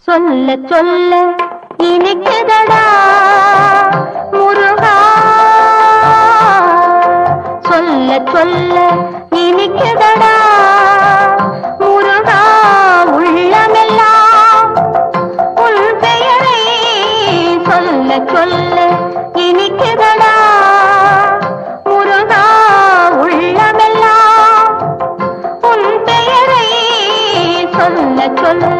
சொல்ல சொல்ல இனிக்குதடா முருகா, சொல்ல சொல்ல இனிக்குதடா முருகா, உள்ளமெல்லாம் உன் பெயரை சொல்ல சொல்ல இனிக்குதடா முருகா, உள்ளமெல்லாம் உன் பெயரை சொல்ல சொல்ல